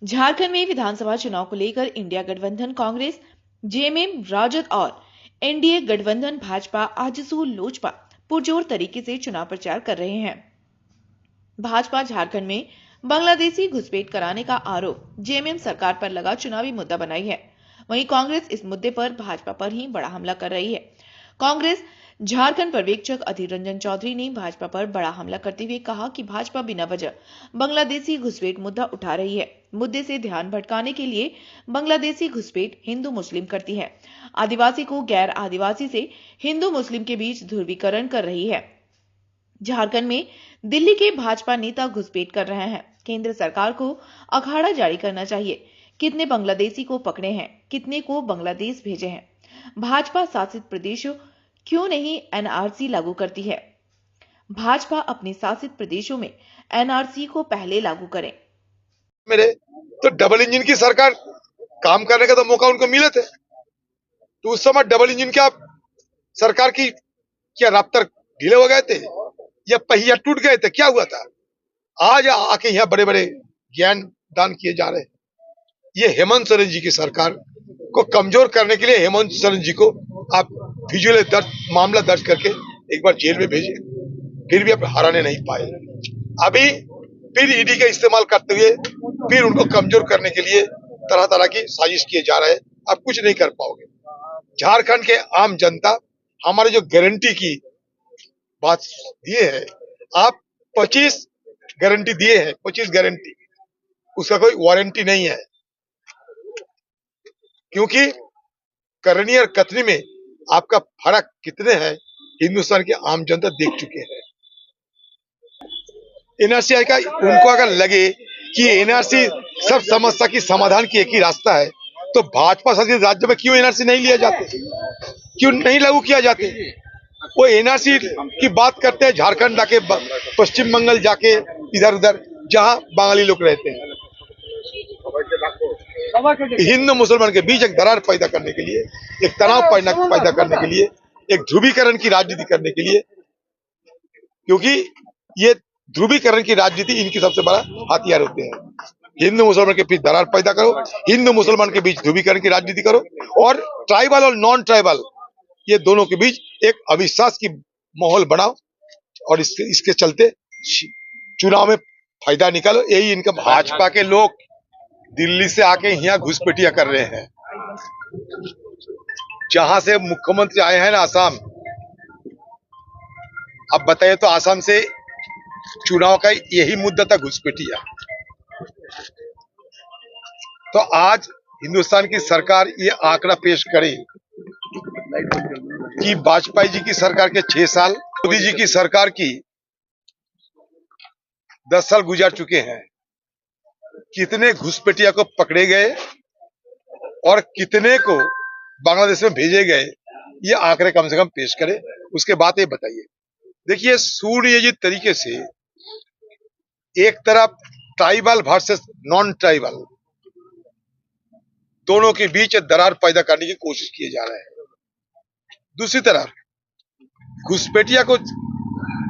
झारखंड में विधानसभा चुनाव को लेकर इंडिया गठबंधन कांग्रेस, जेएमएम, राजद और एनडीए गठबंधन भाजपा, आजसू, लोजपा पुरजोर तरीके से चुनाव प्रचार कर रहे हैं। भाजपा झारखंड में बांग्लादेशी घुसपैठ कराने का आरोप जेएमएम सरकार पर लगा चुनावी मुद्दा बनाई है। वहीं कांग्रेस इस मुद्दे पर भाजपा पर ही बड़ा हमला कर रही है। कांग्रेस झारखंड पर्यवेक्षक अधीर रंजन चौधरी ने भाजपा पर बड़ा हमला करते हुए कहा कि भाजपा बिना वजह बांग्लादेशी घुसपैठ मुद्दा उठा रही है। मुद्दे से ध्यान भटकाने के लिए बांग्लादेशी घुसपैठ हिंदू मुस्लिम करती है। आदिवासी को गैर आदिवासी से हिंदू मुस्लिम के बीच ध्रुवीकरण कर रही है। झारखंड में दिल्ली के भाजपा नेता घुसपैठ कर रहे हैं। केंद्र सरकार को अखाड़ा जारी करना चाहिए। कितने बांग्लादेशी को पकड़े हैं, कितने को बांग्लादेश भेजे हैं। भाजपा शासित प्रदेशों क्यों नहीं एनआरसी लागू करती है? भाजपा अपने शासित प्रदेशों में एनआरसी को पहले लागू करे। मेरे तो डबल इंजन की सरकार काम करने का तो मौका उनको मिले थे, तो उस समय डबल इंजन क्या सरकार की क्या रफ्तार ढीले हो गए थे या पहिया टूट गए थे? क्या हुआ था? आज आके यहाँ बड़े बड़े ज्ञान दान किए जा रहे हैं। ये हेमंत सोरेन जी की सरकार को कमजोर करने के लिए हेमंत सोरेन जी को आप फिजूल मामला दर्ज करके एक बार जेल में भेजे, फिर भी आप हराने नहीं पाए। अभी फिर ईडी का इस्तेमाल करते हुए फिर उनको कमजोर करने के लिए तरह तरह की साजिश किए जा रहे हैं। आप कुछ नहीं कर पाओगे। झारखंड के आम जनता हमारे जो गारंटी की बात दिए है, आप 25 गारंटी दिए हैं, 25 गारंटी, उसका कोई वारंटी नहीं है, क्योंकि करनी और कथनी में आपका फर्क कितने हैं हिंदुस्तान के आम जनता देख चुके हैं। एनआरसी का उनको अगर लगे कि एनआरसी सब समस्या की समाधान की एक ही रास्ता है, तो भाजपा शासित राज्य में क्यों एनआरसी नहीं लिया जाते, क्यों नहीं लागू किया जाते? वो एनआरसी की बात करते हैं झारखंड जाके, पश्चिम बंगाल जाके, इधर उधर जहां बंगाली लोग रहते हैं। हिंदू मुसलमान के बीच एक दरार पैदा करने के लिए, एक तनाव पैदा करने के लिए, एक ध्रुवीकरण की राजनीति करने के लिए, क्योंकि ये ध्रुवीकरण की राजनीति इनकी सबसे बड़ा हथियार होते हैं। हिंदू मुसलमान के बीच दरार पैदा करो, हिंदू मुसलमान के बीच ध्रुवीकरण की राजनीति करो, और ट्राइबल और नॉन ट्राइबल ये दोनों के बीच एक अविश्वास की माहौल बनाओ, और इसके चलते चुनाव में फायदा निकालो। यही इनका। भाजपा के लोग दिल्ली से आके यहाँ घुसपैठियां कर रहे हैं। जहां से मुख्यमंत्री आए हैं ना, आसाम, अब बताइए तो आसाम से चुनाव का यही मुद्दा था, घुसपैठिया। तो आज हिंदुस्तान की सरकार ये आंकड़ा पेश करे कि वाजपेयी जी की सरकार के 6 साल, मोदी जी की सरकार की 10 साल गुजर चुके हैं। कितने घुसपैठिया को पकड़े गए और कितने को बांग्लादेश में भेजे गए, ये आंकड़े कम से कम पेश करे, उसके बाद ये बताइए। देखिए, सुनियोजित तरीके से एक तरफ ट्राइबल वर्सेस नॉन ट्राइबल दोनों के बीच दरार पैदा करने की कोशिश किए जा रहे हैं। दूसरी तरफ घुसपैठिया को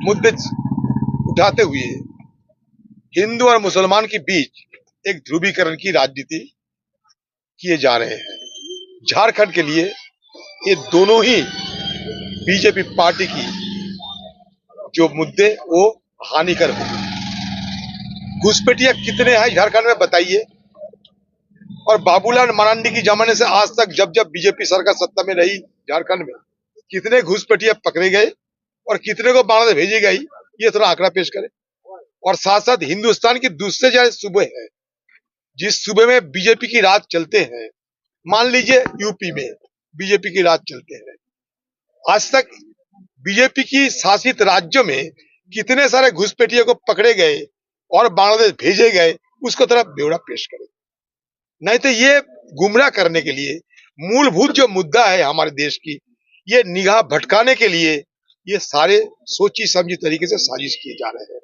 मुद्दे उठाते हुए हिंदू और मुसलमान के बीच एक ध्रुवीकरण की राजनीति किए जा रहे हैं। झारखंड के लिए ये दोनों ही बीजेपी पार्टी की जो मुद्दे वो हानिकर होंगे। घुसपैठिया कितने हैं झारखंड में बताइए। और बाबूलाल मरांडी की जमाने से आज तक जब जब बीजेपी सरकार सत्ता में रही झारखंड में, कितने घुसपैठिया पकड़े गए और कितने को बांग्लादेश भेजी गई, ये थोड़ा आंकड़ा पेश करें। और साथ साथ हिंदुस्तान के दूसरे जो सूबे हैं, जिस सूबे में बीजेपी की राज चलते हैं, मान लीजिए यूपी में बीजेपी की राज चलते हैं, आज तक बीजेपी की शासित राज्यों में कितने सारे घुसपैठियों को पकड़े गए और बांग्लादेश भेजे गए, उसको थोड़ा ब्यौरा पेश करें। नहीं तो ये गुमराह करने के लिए, मूलभूत जो मुद्दा है हमारे देश की, ये निगाह भटकाने के लिए ये सारे सोची समझी तरीके से साजिश किए जा रहे हैं।